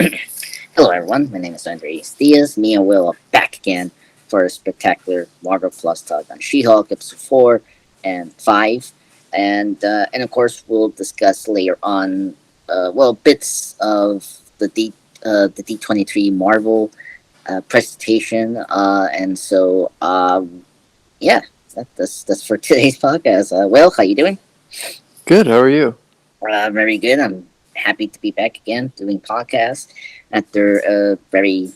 Hello, everyone. My name is Andres Diaz. Me and Will are back again for a spectacular Marvel Plus talk on She-Hulk episode 4 and 5, and of course we'll discuss later on, bits of the D23 Marvel presentation, and so yeah, that's for today's podcast. Will, how you doing? Good. How are you? Very good. I'm happy to be back again doing podcast after a very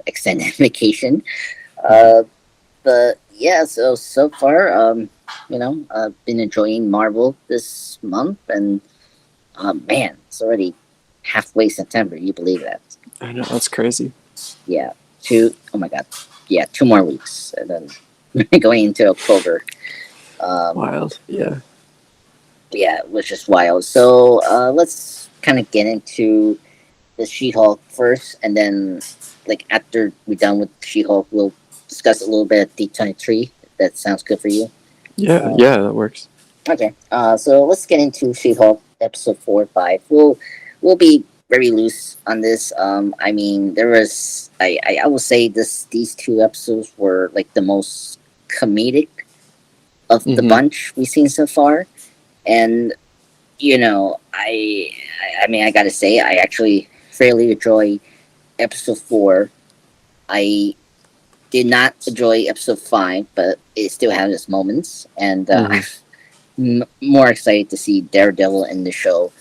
extended vacation. Mhm. Uh, but yeah, so far, I've been enjoying Marvel this month, and man, it's already halfway September. You believe that? I know that's crazy. Yeah, two. Oh my god, yeah, 2 more weeks, and then going into October. Um, Wild. Yeah. yeah, which is wild. So let's kind of get into the She-Hulk first, and then like after we're done with She-Hulk, we'll discuss a little bit of D23. If that sounds good for you. Yeah. Uh, Yeah. That works. okay. So let's get into She-Hulk episode 4 and 5. We'll be very loose on this. I mean, there was I will say these 2 episodes were like the most comedic of the Mm-hmm. bunch we've seen so far, and I mean, I gotta say, I actually fairly enjoy episode 4. I did not enjoy episode 5, but it still has its moments, and Mm-hmm. I'm more excited to see Daredevil in the show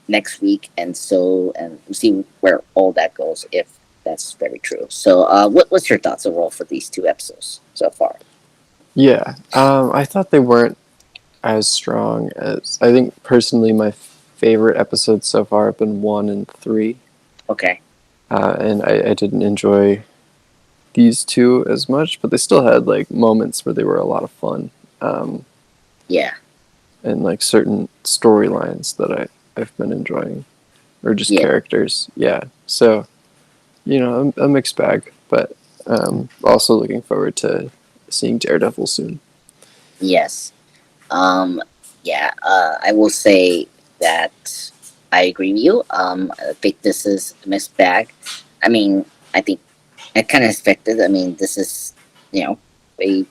next week, and see where all that goes if that's very true. So, what's your thoughts overall for these 2 episodes so far? Yeah. I thought they weren't as strong as I think personally. My favorite episodes so far have been 1 and 3, Okay, and I didn't enjoy these two as much, but they still had like moments where they were a lot of fun, um, yeah, and like certain storylines that I've been enjoying, or just yeah, characters. Yeah. So a mixed bag, but also looking forward to seeing Daredevil soon. yes. Um, yeah, I will say that I agree with you. I think this is a mixed bag. I mean, I think I kind of expected. I mean, this is, you know, a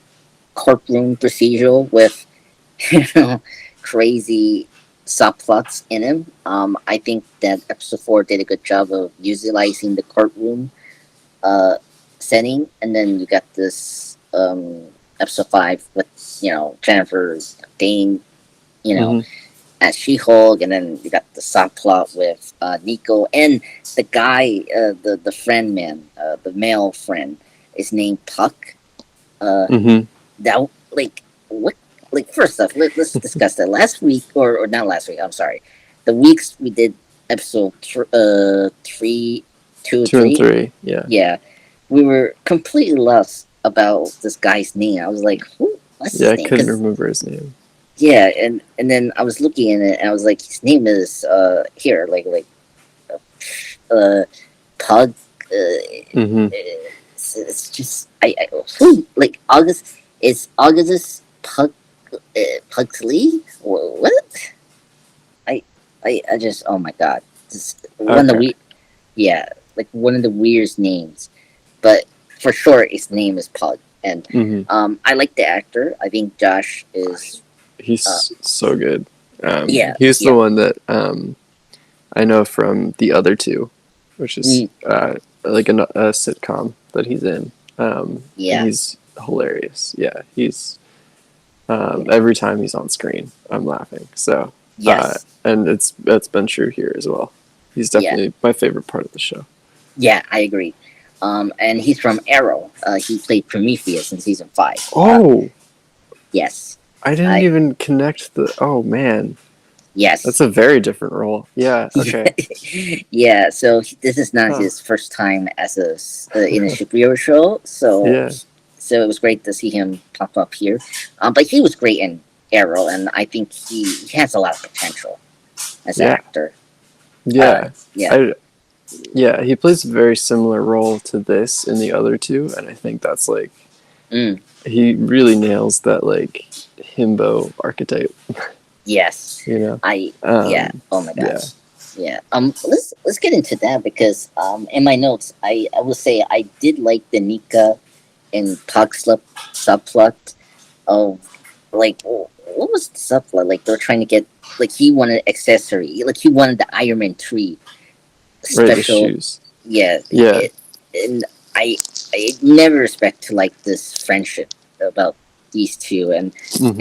courtroom procedural with, you know, crazy subplots in him. I think that episode 4 did a good job of utilizing the courtroom uh, setting, and then you got this episode 5 with, Jennifer Dane, you know, Hmm. as She-Hulk, and then you got the subplot with Nico and the guy, the friend man, the male friend, is named Puck. Uh, Hmm. that like what? Like first off, let's discuss that. Last week, or not last week. I'm sorry. The weeks we did episode 3, 2, Two and 3. three, yeah, Yeah, we were completely lost about this guy's name. I was like, who? What's yeah. his I name? couldn't Because remember his name. yeah, and then I was looking at it, and I was like, his name is here, uh Pug. Hmm. It's just I who like August is Augustus Pug Pugsley? What? I just, oh my god, just one of the Okay. yeah, like one of the weirdest names, but for sure his name is Pug, and Hmm. I like the actor. I think Josh is uh He's so good. yeah, He's the yeah, one that I know from the other two, which is mm, like a sitcom that he's in, and yeah, he's hilarious. Yeah, he's yeah, every time he's on screen, I'm laughing. So, yes, and that's been true here as well. He's yeah, definitely my favorite part of the show. yeah, I agree. And he's from Arrow. He played Prometheus in season 5. Oh, Yes, I didn't I even connect the. Oh man, that's yes, a very different role. Yeah. Okay. yeah. So this is not Huh. his first time as in a superhero show. So Yeah. it was great to see him pop up here. But he was great in Arrow, and I think he has a lot of potential as an Yeah. actor. Yeah. Yeah, I Yeah, he plays a very similar role to this in the other two, and I think that's like mm, he really nails that like himbo archetype. yes, You know. I yeah. Oh my god, Yeah. Yeah. Let's get into that because in my notes I will say I did like the Nika and Pug subplot of like what was the subplot, like they were trying to get, like he wanted accessory, like he wanted the Iron Man 3 Right, the special. shoes. Yeah, Yeah. and I never respect to like this friendship about these two, and Hmm.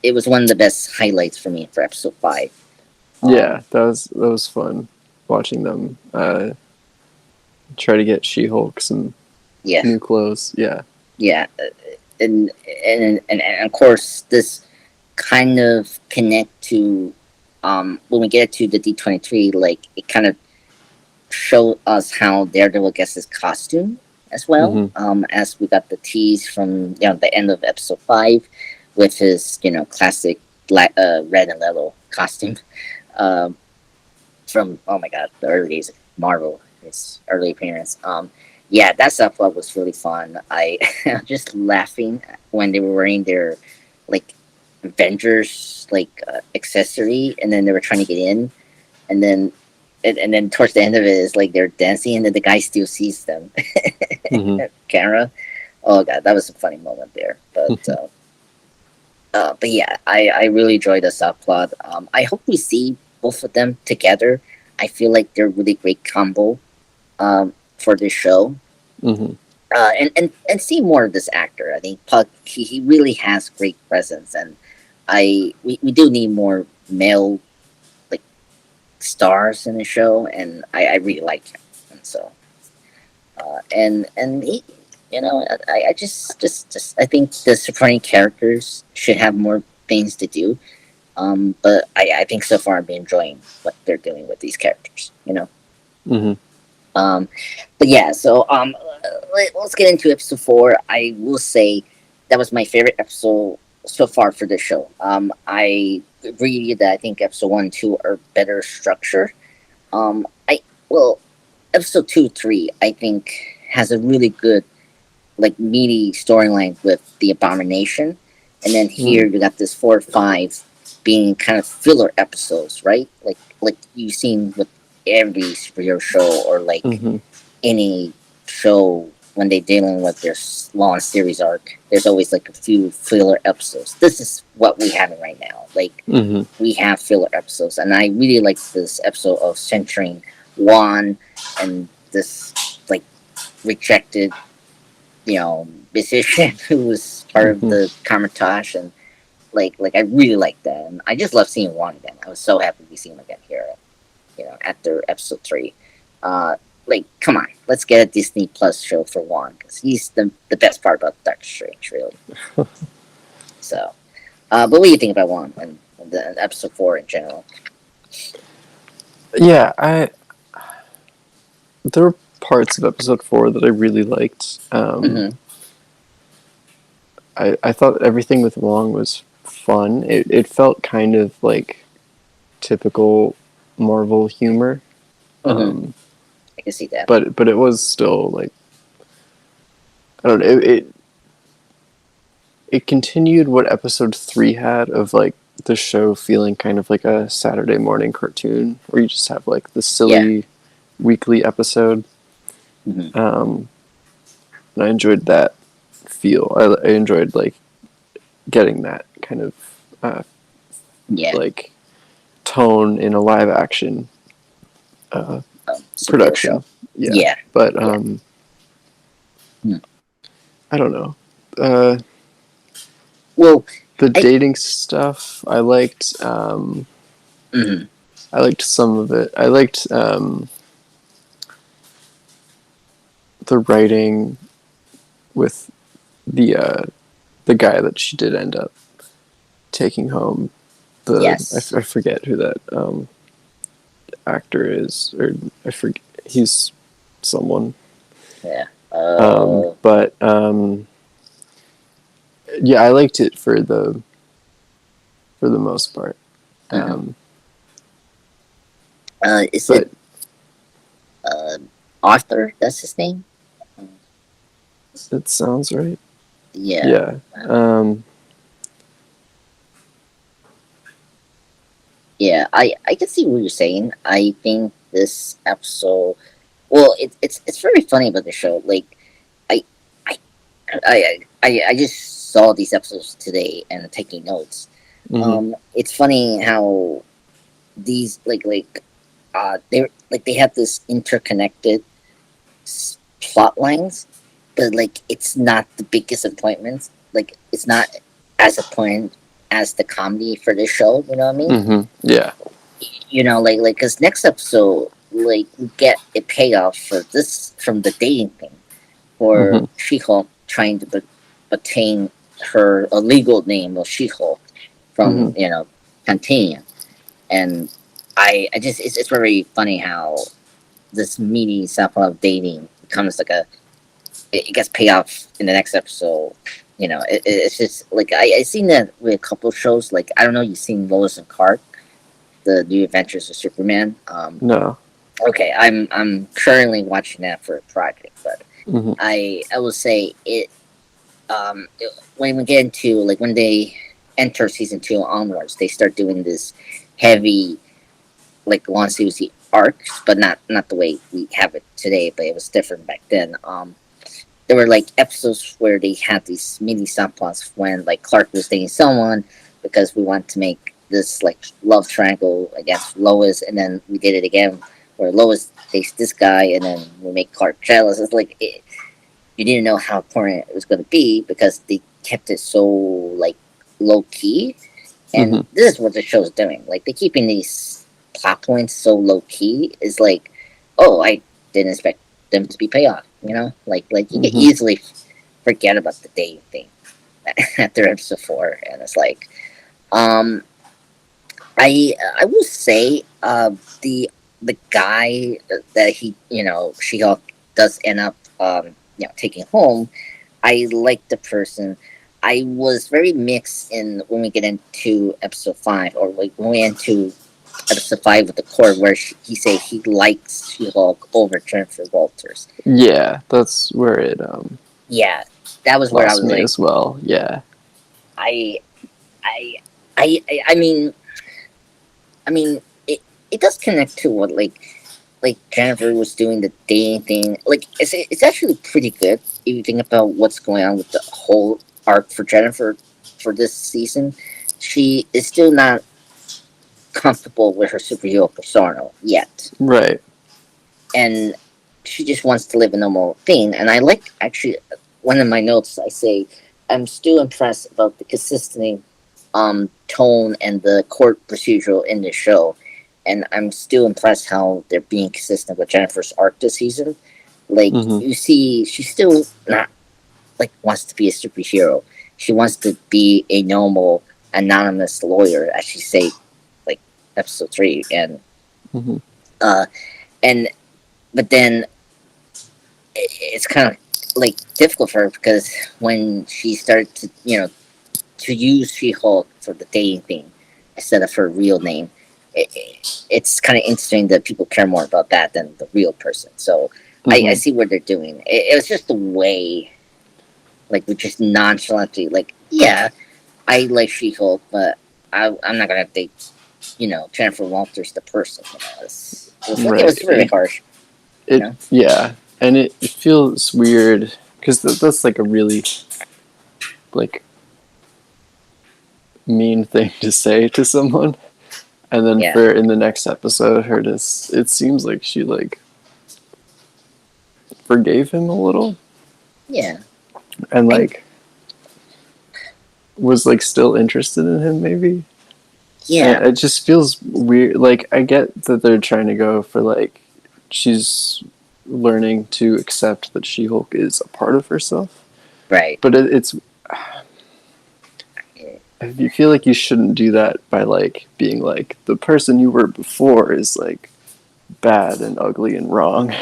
it was one of the best highlights for me for episode 5. Um, Yeah, that was fun watching them try to get She-Hulk some yeah, new clothes. Yeah. yeah, and of course this kind of connect to when we get to the D23, like it kind of show us how Daredevil gets his costume as well. Hmm. As we got the tease from the end of episode 5 with his classic red and yellow costume um, from, oh my god, the early days of Marvel, his early appearance. Yeah, that stuff was really fun. I just laughing when they were wearing their like Avengers accessory, and then they were trying to get in, and then and then towards the end of it is like they're dancing, and then the guy still sees them. Hmm. Camera. Oh god, that was a funny moment there. But yeah, I really enjoyed the subplot. I hope we see both of them together. I feel like they're a really great combo for this show. Hmm. And see more of this actor. I think Puck, he really has great presence, and we do need more male like stars in the show, and I really like him. And so and he, I just I think the supporting characters should have more things to do. But I think so far I've been enjoying what they're doing with these characters. Hmm. Um, but yeah, so let's get into episode 4. I will say that was my favorite episode so far for this show. I agree with you that I think episode 1 and 2 are better structured. I well, episode 2, 3, I think has a really good like meaty storyline with the Abomination, and then here Hmm. you got this 4 or 5 being kind of filler episodes, right? Like you've seen with every superhero show or like Hmm. any show when they're dealing with their long series arc. There's always like a few filler episodes. This is what we have right now. Like Hmm. we have filler episodes, and I really like this episode of centering Juan and this like rejected musician who was part of Hmm. the Kamatosh, and like I really like that, and I just love seeing Juan again. I was so happy to see him again here, after episode 3. Like, come on, let's get a Disney Plus show for Juan because he's the best part about Doctor Strange, really. So, but what do you think about Juan and the episode 4 in general? Yeah, there were parts of episode 4 that I really liked. Mm-hmm. I thought everything with Wong was fun. It felt kind of like typical Marvel humor, Mm-hmm. um, I can see that. but it was still like, I don't know. It continued what episode 3 had of like the show feeling kind of like a Saturday morning cartoon where you just have like the Yeah. silly weekly episode. Mm-hmm. Um, and I enjoyed that feel. I enjoyed like getting that kind of uh, Yeah. like tone in a live action uh, Superhero show. production. Yeah, Yeah. but Yeah. Mm. I don't know. Uh, Well, the I. dating stuff I liked. Mm-hmm. I liked some of it. I liked the writing with the guy that she did end up taking home. Yes. I forget who that actor is, or I forget, he's someone. Yeah. But yeah, I liked it for the most part. Uh-huh. Um, Is it but uh, Arthur? That's his name. it sounds right. Yeah. Yeah. Um, Yeah, I can see what you're saying. I think this episode, well, it's very funny about the show. Like, I I I just saw these episodes today and taking notes. Hmm. It's funny how these they have this interconnected plot lines, but like it's not the biggest appointments. Like it's not as important as the comedy for this show. You know what I mean? Hmm. Yeah. You know, because next episode, like we get a payoff for this from the dating thing, for Hmm. She-Hulk trying to obtain her a legal name of She-Hulk Hmm. from Titanium, and I just it's very funny how this meaty sample of dating becomes like it gets paid off in the next episode. It's just like I seen that with a couple of shows. Like I don't know, you've seen Lois and Clark, the New Adventures of Superman. No. Okay, I'm currently watching that for a project, but Hmm. I will say when we get into like when they enter season 2 onwards, they start doing this heavy like long series arcs, but not the way we have it today. But it was different back then. There were like episodes where they had these mini subplots when like Clark was dating someone because we want to make this like love triangle against Lois, and then we did it again where Lois dates this guy, and then we make Clark jealous. It's like you didn't know how important it was going to be because they kept it so like low key, and Hmm. this is what the show's doing. Like they're keeping these plot points so low key. Is like, oh, I didn't expect them to be payoff. Like you can Hmm. easily forget about the dating thing after episode 4, and it's like, um, I will say, the guy that She Hulk does end up taking home. I like the person. I was very mixed in when we get into episode 5, or like when we into episode 5 with the court, where he say he likes She Hulk over Jennifer Walters. Yeah, that's where it Yeah, that was where I lost was me like, as well. Yeah. I, I, I mean, it does connect to what like Jennifer was doing the dating thing. Like it's actually pretty good if you think about what's going on with the whole arc for Jennifer for this season. She is still not comfortable with her superhero persona yet, Right. and she just wants to live a normal thing. And I like actually one of my notes. I say I'm still impressed about the consistent tone and the court procedural in the show, and I'm still impressed how they're being consistent with Jennifer's arc this season. Like Hmm. you see, she's still not like wants to be a superhero. She wants to be a normal anonymous lawyer, as she say, like episode 3, Hmm. uh, and but then it's kind of like difficult for her because when she started to use She Hulk for the dating thing instead of her real name, it's kind of interesting that people care more about that than the real person. So I Hmm. see what they're doing. It was just the way, like, we just nonchalantly, like, yeah, I like She Hulk, but I'm not gonna date, Jennifer Walters, the person. It Right. was very harsh. You know? Yeah, and it feels weird because that's like a really like mean thing to say to someone, and then Yeah, for in the next episode, her to it seems like she like forgave him a little yeah. and I like was like still interested in him maybe. Yeah, And it just feels weird. Like I get that they're trying to go for like she's learning to accept that She Hulk is a part of herself, right. but it's you feel like you shouldn't do that by like being like the person you were before is like bad and ugly and wrong.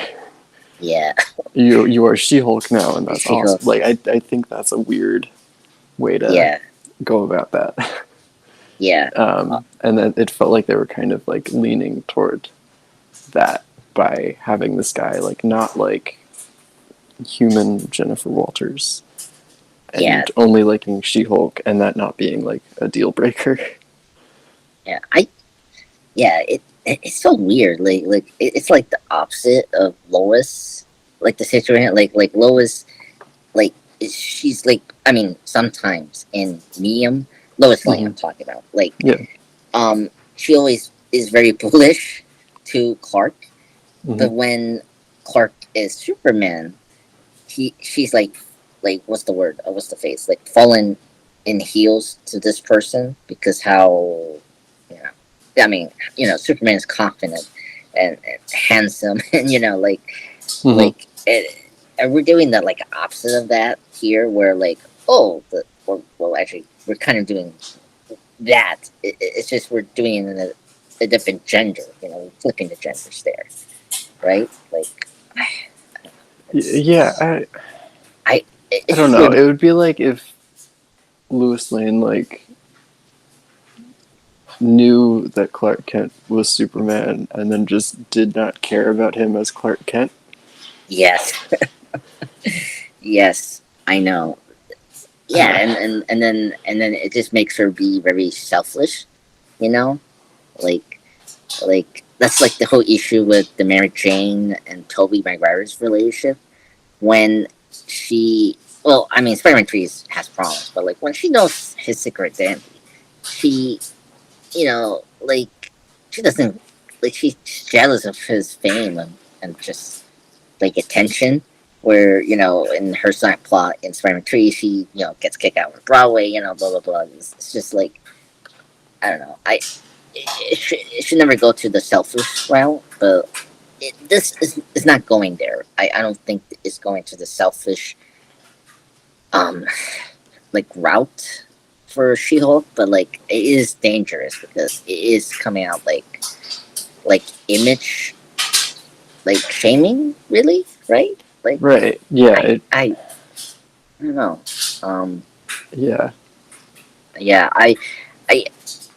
Yeah, You are She Hulk now, and that's She Hulk. awesome. Like I think that's a weird way to Yeah, go about that. yeah, And then it felt like they were kind of like leaning toward that by having this guy like not like human Jennifer Walters yeah, and only liking She Hulk, and that not being like a deal breaker. yeah. yeah, it's so weird. It's like the opposite of Lois. Like the situation, like Lois, like she's like, I mean, sometimes in Medium, Lois Lane, Hmm. I'm talking about. Like, Yeah. she always is very bullish to Clark, Hmm. but when Clark is Superman, she's like what's the word? What's the face? Like fallen in heels to this person because how, you know, I mean, Superman is confident and handsome, and Hmm. like it, and we're doing the like opposite of that here, where like, oh, well, actually, we're kind of doing that. It's just we're doing it in a different gender. We're flipping the genders there, right? Like, it's Yeah, I. I It's don't just know. weird. It would be like if Lois Lane like knew that Clark Kent was Superman and then just did not care about him as Clark Kent. Yes, yes, I know. Yeah, and then it just makes her be very selfish. You know, like that's like the whole issue with the Mary Jane and Toby Maguire's relationship. When she, well, I mean, Spider-Man 3 has problems, but like when she knows his secret identity, she, like she doesn't, like she's jealous of his fame and just like attention. Where in her side plot in Spider-Man 3, she gets kicked out of Broadway, blah blah blah. It's just like, I don't know. It should never go to the selfish route, but this is not going there. I don't think it's going to the selfish um like route for She-Hulk, but like it is dangerous because it is coming out like image, like shaming, really, right? Like Right. Yeah. I I I don't know. Um, Yeah. yeah, I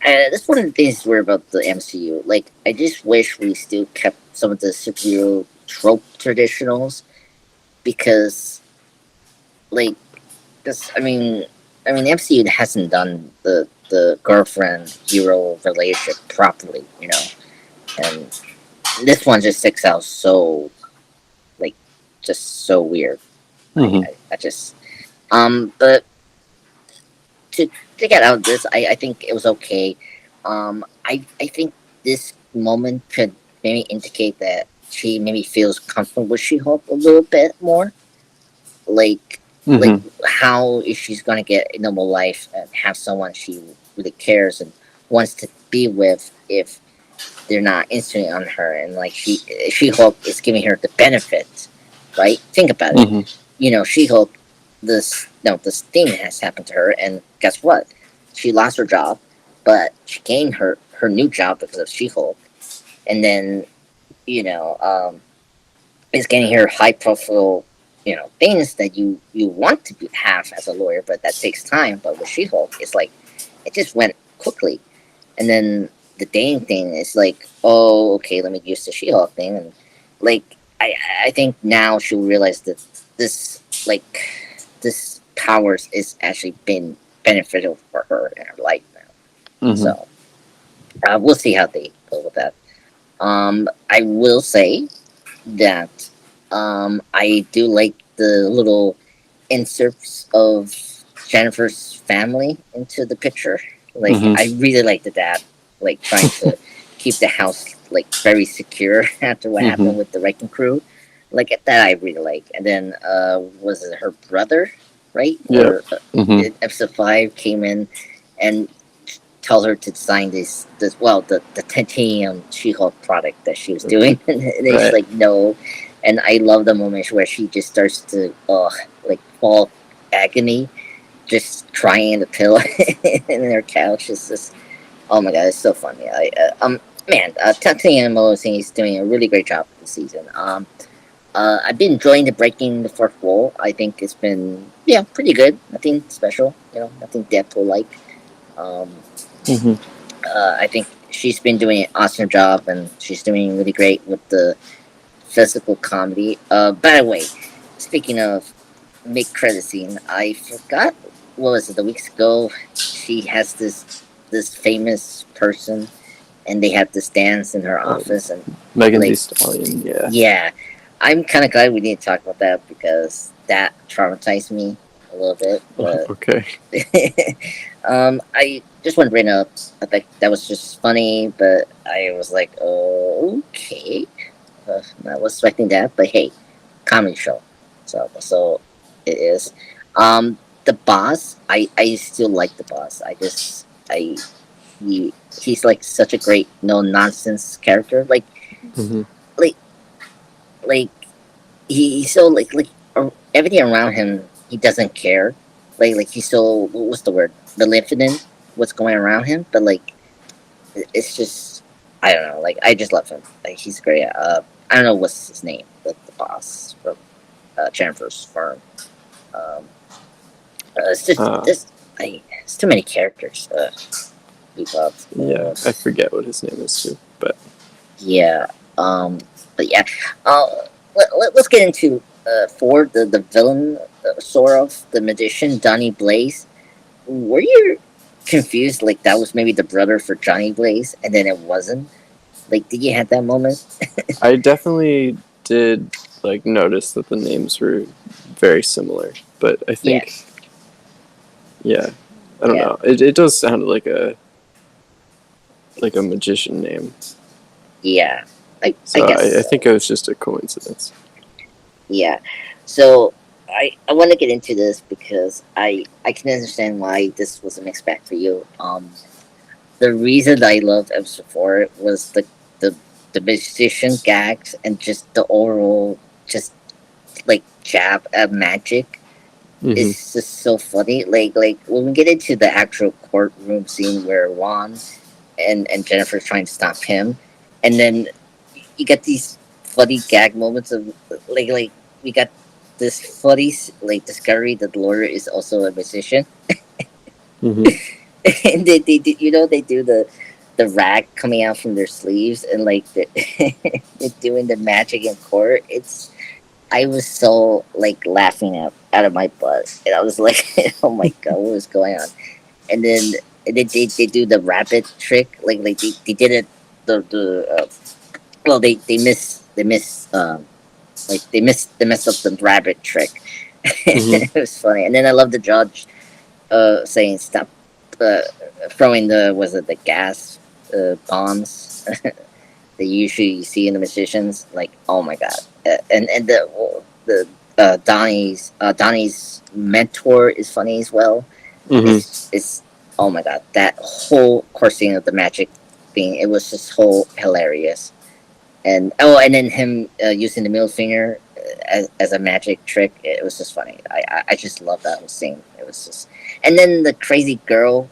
that's one of the things weird about the MCU. Like, I just wish we still kept some of the superhero trope traditionals because, like, this. I mean, the MCU hasn't done the girlfriend hero relationship properly, and this one just sticks out so, like, just so weird. Hmm. I just but to get out of this, I think it was okay. I think this moment could maybe indicate that she maybe feels comfortable with She-Hulk a little bit more. Like, like Hmm. how if she's gonna get a normal life and have someone she really cares and wants to be with if they're not instant on her, and like She-Hulk is giving her the benefit, right? Think about it. Hmm. She-Hulk, this thing has happened to her, and guess what? She lost her job, but she gained her new job because of She-Hulk, and then you know, um, is getting her high profile, things that you want to have as a lawyer, but that takes time. But with She-Hulk, it's like it just went quickly, and then the dating thing is like, oh, okay, let me use the She-Hulk thing, and like I think now she'll realize that this like this powers is actually been beneficial for her in her life now. Hmm. So we'll see how they go with that. I will say that I do like the little inserts of Jennifer's family into the picture. Like, Hmm. I really like the dad, like trying to keep the house like very secure after what Hmm. happened with the wrecking crew. Like that, I really like. And then was it her brother, right? Yeah. Where Hmm. in episode 5 came in and tell her to sign this well the titanium She-Hulk product that she was doing, and then she's Right. like no, and I love the moment where she just starts to like fall agony, just crying the pillow in her couch. It's just, oh my god, it's so funny. Man, Titanium is doing a really great job this season. I've been enjoying the breaking the fourth wall. I think it's been, yeah, pretty good. Nothing special, nothing Deadpool like. Um, Hmm. I think she's been doing an awesome job, and she's doing really great with the physical comedy. By the way, speaking of mid credit scene, I forgot what was it the weeks ago. She has this famous person, and they had this dance in her Um, office, and Megan Thee like, Stallion, yeah. yeah, I'm kind of glad we didn't talk about that because that traumatized me a little bit. But Okay. I just want to bring up, I think that was just funny, but I was like, oh, okay, I was expecting that, but hey, comedy show, so it is. The boss, I still like the boss. He's like such a great no nonsense character. Hmm. Like like he's so everything around him he doesn't care. He's so what's the word? Maleficent. What's going around him, but it's just I don't know. Like I just love him. Like he's great. I don't know what's his name, but the boss from Jennifer's firm. Um, it's just Uh, this. It's too many characters. We love. yeah, I forget what his name is too, but Yeah. But yeah. Uh, let's get into Ford, the villain, sort of the magician, Donnie Blaze. Were you confused? Like that was maybe the brother for Johnny Blaze, and then it wasn't. Like, did you have that moment? I definitely did like notice that the names were very similar. But I Yeah. think, yeah, I don't Yeah. know. It does sound like a magician name. Yeah. I So guess I so. think it was just a coincidence. Yeah. So I want to get into this because I can understand why this was a mixed bag for you. The reason I loved episode 4 was the the musician gags and just the overall just like jab at magic Hmm. is just so funny. Like when we get into the actual courtroom scene where Juan and Jennifer's trying to stop him, and then you get these funny gag moments of like we got this funny like discovery that the lawyer is also a musician. Hmm. And they do the rag coming out from their sleeves and they're doing the magic in court. It's I was so like laughing out of my butt, and I was like, oh my god, what was going on? And then they do the rabbit trick, they did it well they messed up the rabbit trick. Hmm. It was funny, and then I love the judge saying stop uh, throwing the was it the gas bombs that you usually see in the musicians. Like oh my god, and Donnie's mentor is funny as well. Hmm. It's oh my god, that whole course scene of the magic thing. It was just whole hilarious. And oh, and then him using the middle finger as a magic trick. It was just funny. I just love that whole scene. It was just, and then the crazy girl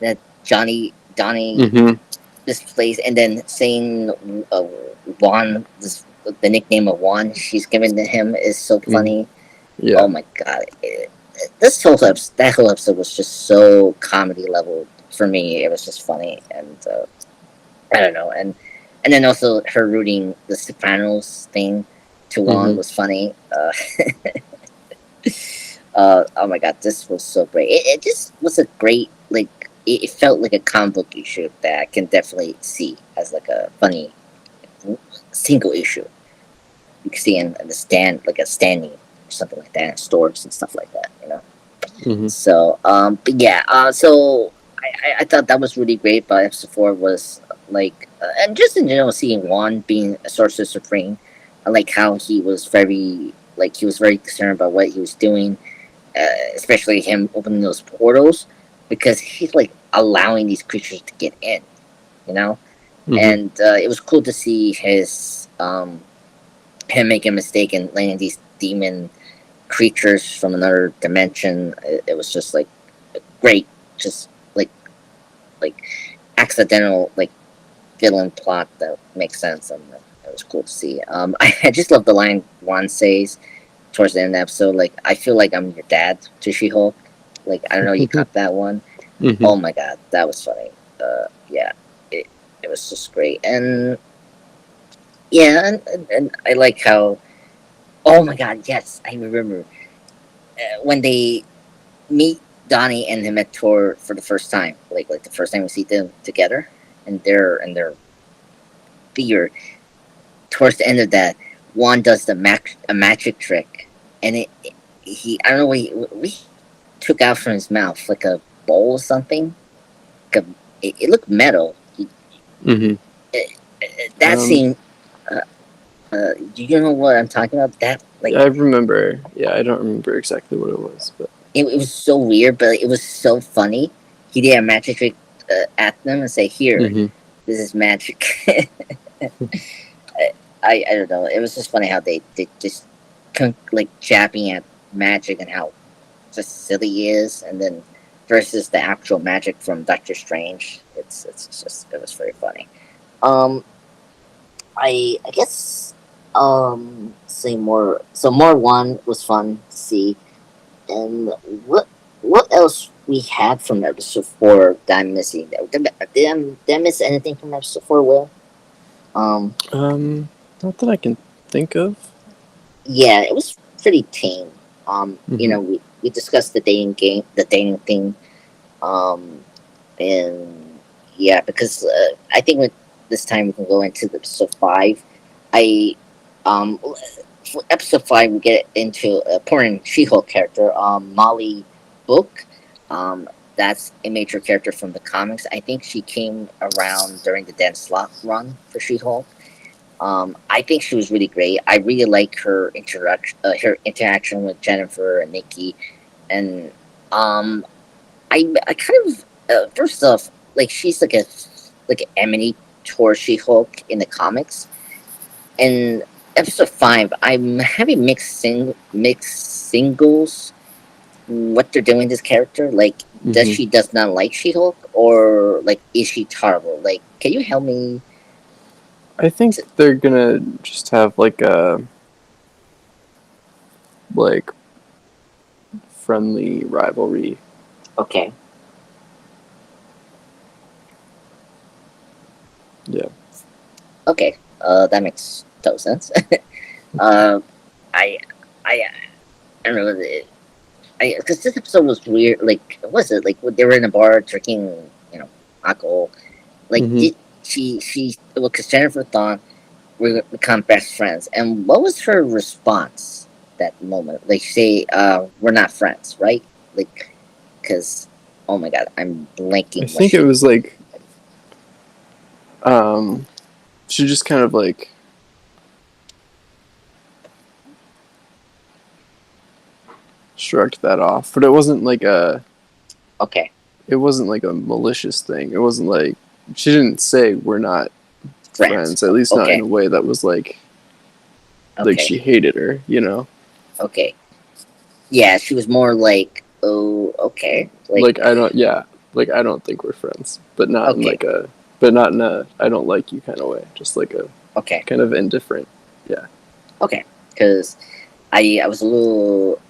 that Donnie Hmm. displays, and then saying Juan, the nickname of Juan she's given to him is so Hmm. funny. Oh Yeah. my god, this whole episode, that whole episode was just so comedy level for me. It was just funny, and I don't know, and then also her rooting the Sopranos thing to Juan Hmm. was funny. Oh my god, this was so great. It just was a great it felt like a comic book issue that I can definitely see as like a funny single issue. You can see in the stand like a standing or something like that in stores and stuff like that. Hmm. So but yeah, I thought that was really great. But episode 4 was and just in general, seeing Juan being a sorcerer supreme, I like how he was very concerned about what he was doing, especially him opening those portals because he's like allowing these creatures to get in, you know. Hmm. And it was cool to see him make a mistake and letting these demon creatures from another dimension. It was just like great, just like accidental villain plot that makes sense, and it was cool to see. I just love the line Juan says towards the end of the episode, like I feel like I'm your dad to She Hulk. Like I don't know, you caught that one. Hmm. Oh my god, that was funny. Yeah, it it was just great, and yeah, and I like how. Oh my god, yes, I remember when they meet Donnie and him at tour for the first time, like the first time we see them together, in their fear. Towards the end of that, Juan does a magic trick, and he I don't know what he took out from his mouth, like a bowl or something. Like it looked metal. Mm-hmm. That Um, scene. Uh, do you know what I'm talking about? That like I remember. Yeah, I don't remember exactly what it was, but it was so weird, but it was so funny. He did a magic trick at them and say, "Here, mm-hmm. this is magic." I don't know. It was just funny how they just like jabbing at magic and how just silly he is, and then versus the actual magic from Doctor Strange. It's just it was very funny. Um, I guess say more. So more one was fun to see, and what else we had from episode 4 that I'm missing? Did I miss anything from episode 4? Will um not that I can think of. yeah, it was pretty tame. Mm-hmm. We discussed the dating thing. And yeah, because I think with this time we can go into the episode 5. I for episode 5 we get into a important She-Hulk character, Molly Book. That's a major character from the comics. I think she came around during the Dan Slott run for She-Hulk. I think she was really great. I really like her interaction with Jennifer and Nikki, and um, I kind of first off, like she's like an enemy towards She-Hulk in the comics. And episode 5, I'm having mixed singles what they're doing with this character. Like, Mm-hmm. does not like She-Hulk, or like is she terrible? Like, can you help me? I think To, they're gonna just have like a like friendly rivalry. okay, Yeah. okay, that makes total sense. uh, I I I don't know. Because this episode was weird. Like, what was it like when they were in a bar drinking, alcohol? Like, Mm-hmm. did she? Well, because Jennifer thought we're gonna become best friends, and what was her response that moment? Like, say, "We're not friends," right? Like, because oh my god, I'm I blanking. What think it she? was like um, she just kind of like shrugged that off, but Okay, it wasn't like a malicious thing. It wasn't like she didn't say we're not friends. friends. At least not in Okay, a way that was like okay, she hated her. You know, okay. Yeah, she was more like, oh, okay, like, like I don't. Yeah, like I don't think we're friends, but not in okay, like a. But not in a I don't like you kind of way. Just like a okay, kind of indifferent. Yeah. okay. Because I was a little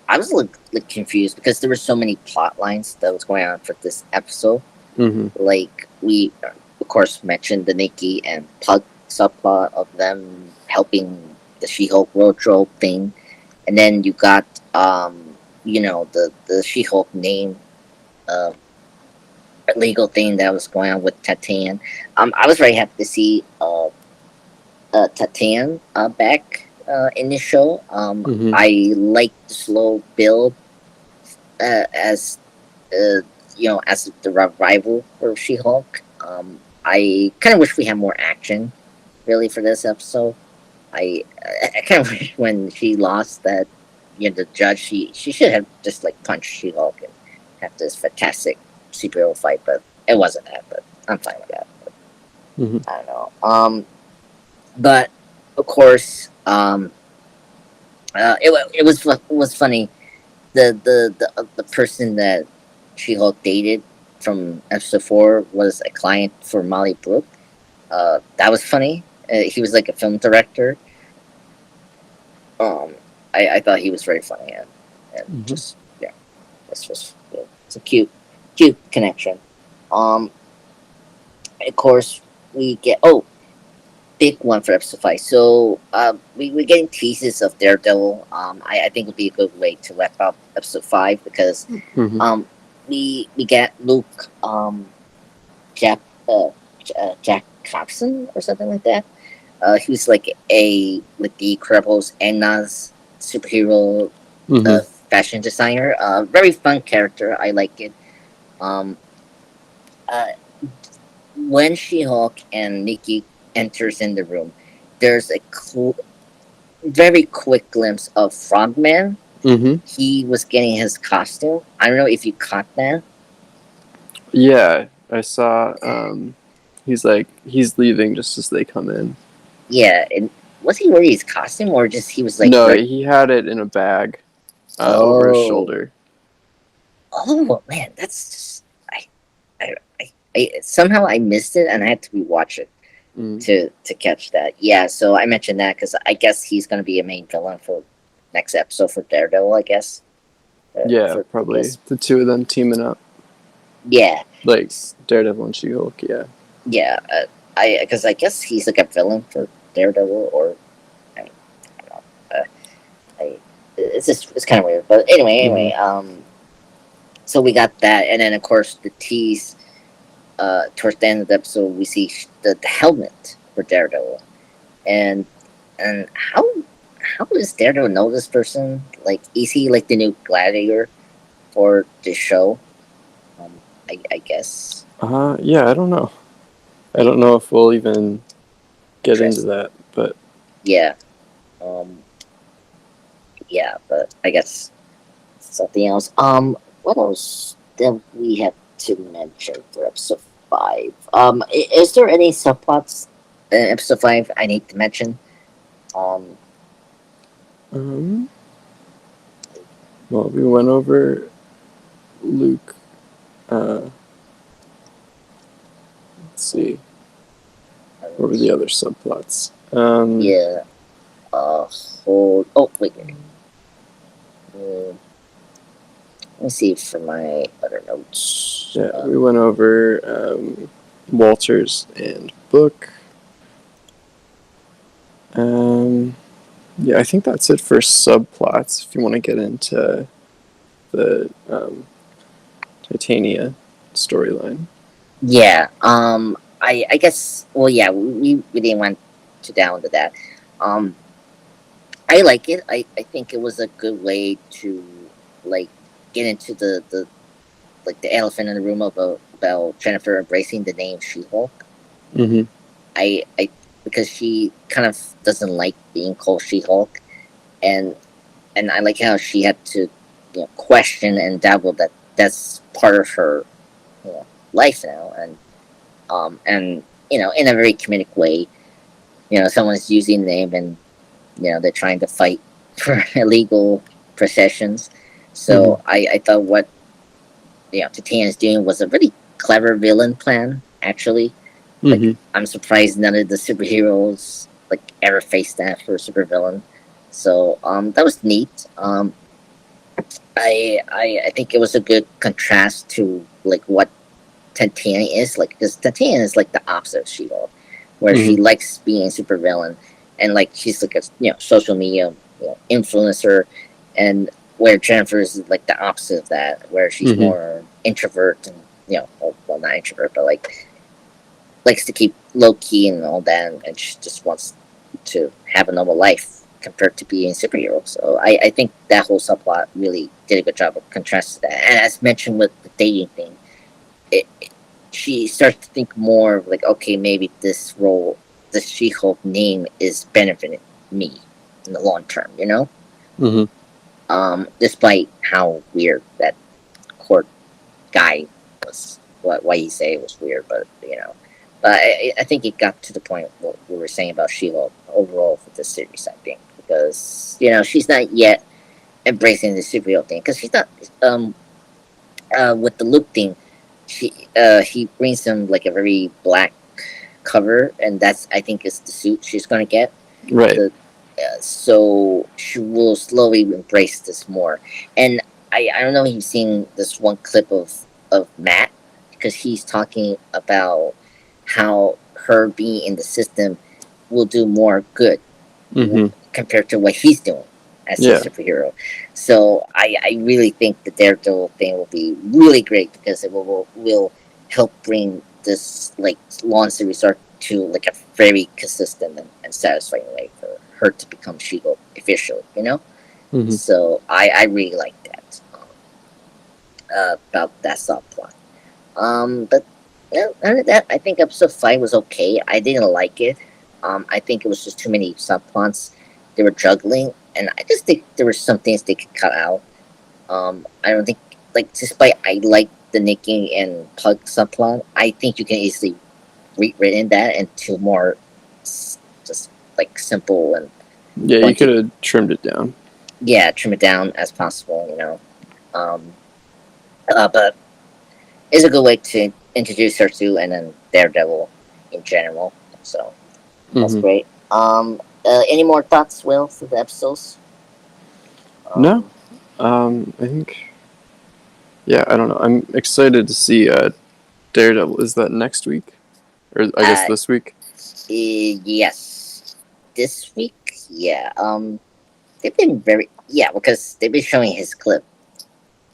like confused because there were so many plot lines that was going on for this episode. Mm-hmm. Like we of course mentioned the Nikki and Pug subplot of them helping the She-Hulk wardrobe thing, and then you got the She-Hulk name uh, legal thing that was going on with Tatan. I was very happy to see Tatan back in the show. Mm-hmm. I like the slow build as uh, as the rival for She-Hulk. I kind of wish we had more action, really, for this episode. I kind of wish when she lost that, the judge, she should have just like punched She-Hulk and have this fantastic superhero fight, but it wasn't that. But I'm fine with that. Mm-hmm. I don't know. But of course, it was funny. The person that She-Hulk dated from episode 4 was a client for Molly Brooke. That was funny. He was like a film director. Um, I thought he was very funny, and Mm-hmm. just yeah, it's a cute connection. Um, of course we get big one for episode 5. So we're getting teases of Daredevil. I think would be a good way to wrap up episode 5 because Mm-hmm. um we get Luke Jap uh Jack Coxon or something like that. He was like the Incredibles Agnes superhero Mm-hmm. fashion designer. Very fun character. I like it. Um, uh, when She-Hulk and Nikki enters in the room, there's a very quick glimpse of Frogman. Mm-hmm. He was getting his costume. I don't know if you caught that. Yeah, I saw. He's leaving just as they come in. Yeah, and was he wearing his costume or just he was like No, he had it in a bag over his Oh, shoulder. oh man, that's just I somehow I missed it and I had to rewatch it Mm. to catch that. Yeah, so I mentioned that because I guess he's going to be a main villain for next episode for Daredevil. I guess. Yeah, For probably this, the two of them teaming up, yeah, like Daredevil and She-Hulk. Yeah. yeah. I because I guess he's like a villain for Daredevil, or I mean, I don't know. It's just it's kind of weird, but Mm-hmm. anyway. So we got that, and then of course the tease. Towards the end of the episode, we see the helmet for Daredevil, and how does Daredevil know this person? Like, is he like the new gladiator for the show? I guess. Yeah, I don't know. I don't know if we'll even get into Interesting. that, but Yeah. Um. Yeah, but I guess something else. What else do we have to mention for episode 5? Is there any subplots in episode 5 I need to mention? Um. um, well, we went over Luke. Let's see. What were the other subplots? Yeah. Hold. Oh, wait. Let me see for my other notes. Yeah, we went over Walters and Book. Yeah, I think that's it for subplots. If you want to get into the Titania storyline. Yeah. I guess. Well, yeah. We didn't want to down to that. Um. I like it. I think it was a good way to like get into the like the elephant in the room about Jennifer embracing the name She-Hulk. Mm-hmm. I because she kind of doesn't like being called She-Hulk, and I like how she had to question and dabble that that's part of her life now, and in a very comedic way, someone's using the name and they're trying to fight for illegal possessions. Mm-hmm. So I thought what Tatiana's doing was a really clever villain plan. Actually, like Mm-hmm. I'm surprised none of the superheroes like ever faced that for a supervillain. So that was neat. I think it was a good contrast to like what Tatiana is like, because Tatiana is like the opposite of She-Hulk, where she Mm-hmm. likes being a supervillain, and like she's like a social media influencer, and where Jennifer is like the opposite of that, where she's Mm-hmm. more introvert and well not introvert, but like likes to keep low key and all that, and she just wants to have a normal life compared to being a superhero. So I think that whole subplot really did a good job of contrasting that. And as mentioned with the dating thing, she starts to think more of like, okay, maybe this role, this She-Hulk name is benefiting me in the long term, Mm-hmm. Despite how weird that court guy was, why he say it was weird, but but I think it got to the point what we were saying about She-Hulk overall for this series, I think, because she's not yet embracing the superhero thing, because she's not with the Luke thing. He brings him like a very black cover, and that's I think is the suit she's gonna get. Right. The So she will slowly embrace this more. And I don't know if you've seen this one clip of Matt, because he's talking about how her being in the system will do more good Mm-hmm. compared to what he's doing as a Yeah. superhero. So I really think the Daredevil thing will be really great, because it will help bring this like long series arc to like a very consistent and satisfying way for her to become She-Hulk officially. You know, Mm-hmm. so I really like that about that subplot. But yeah, other than that, I think episode 5 was okay. I didn't like it. I think it was just too many subplots they were juggling, and I just think there were some things they could cut out. I don't think like despite I like the Nikki and Pug subplot, I think you can easily rewritten that into more just like simple and Yeah, you could pointed. have trimmed it down. Yeah, trim it down as possible. You know, um, but it's a good way to introduce her to and then Daredevil in general. So that's Mm-hmm. great. Any more thoughts, Will, for the episodes? No, Um, I think. Yeah, I don't know. I'm excited to see Daredevil. Is that next week, or I guess uh, this week? yes, this week, yeah. They've been very because they've been showing his clip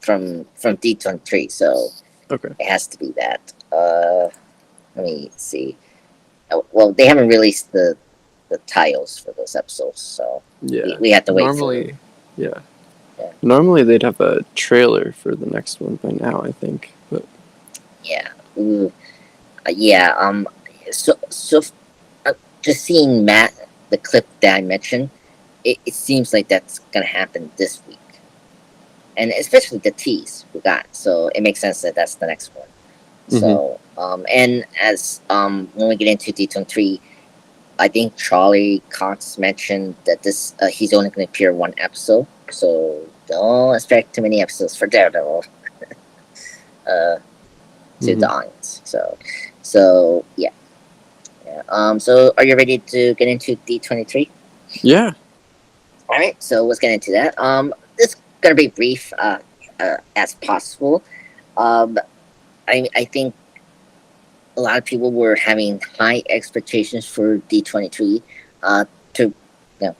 from D23, so Okay. it has to be that. Let me see. Oh, well, they haven't released the titles for those episodes, so Yeah. we have to wait for. Normally, yeah. Yeah, Normally they'd have a trailer for the next one by now, I think. But yeah, Ooh, yeah. So just seeing Matt the clip that I mentioned, it seems like that's gonna happen this week, and especially the tease we got. So it makes sense that that's the next one. mm-hmm. So and as when we get into D23, I think Charlie Cox mentioned that this he's only going to appear one episode, so don't expect too many episodes for Daredevil uh, to Mm-hmm. the audience. So yeah, yeah. So are you ready to get into D23? Yeah. All right, so let's get into that. It's gonna be brief as possible. Um, I think a lot of people were having high expectations for D23 to